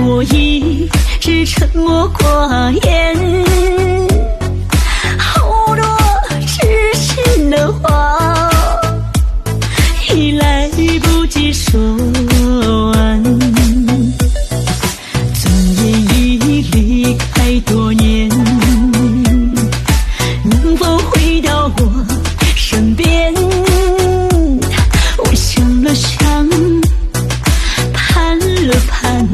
我一直沉默寡言，好多知心的话已来不及说完。尊严已离开多年，能否回到我身边？我想了想，盼了盼，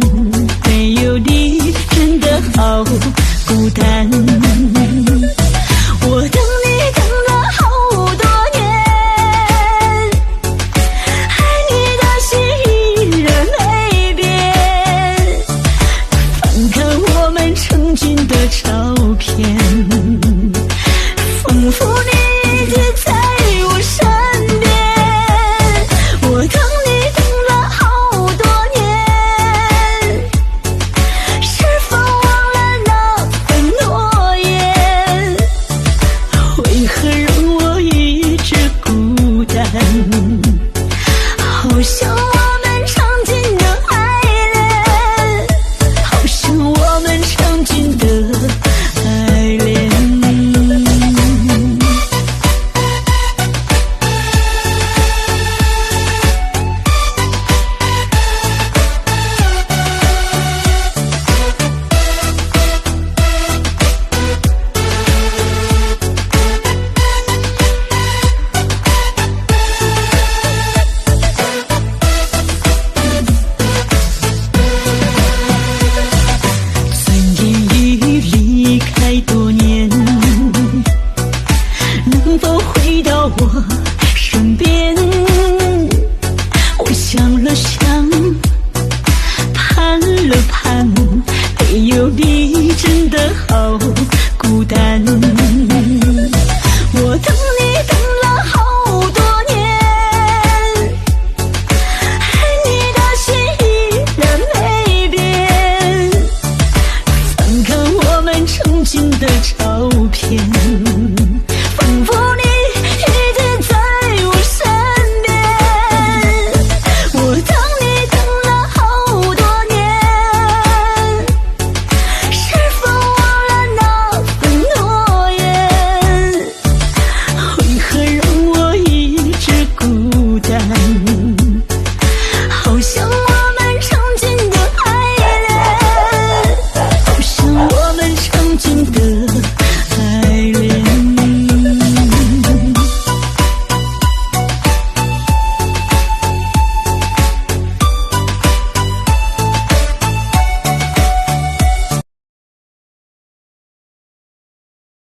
没有你真的好孤单。我等你等了好多年，爱你的心依然没变。翻看我们曾经的照片，仿佛你一直在我身边。我等你等了好多年，是否忘了那份诺言？为何让我一直孤单？好像我们曾经的爱恋，好像我们曾经的爱恋。尊严已离开多年，能否回到我身边？我想了想，盼了盼，没有你真的好孤单。我等你等了好多年，爱你的心依然没变。翻看我们曾经的照片，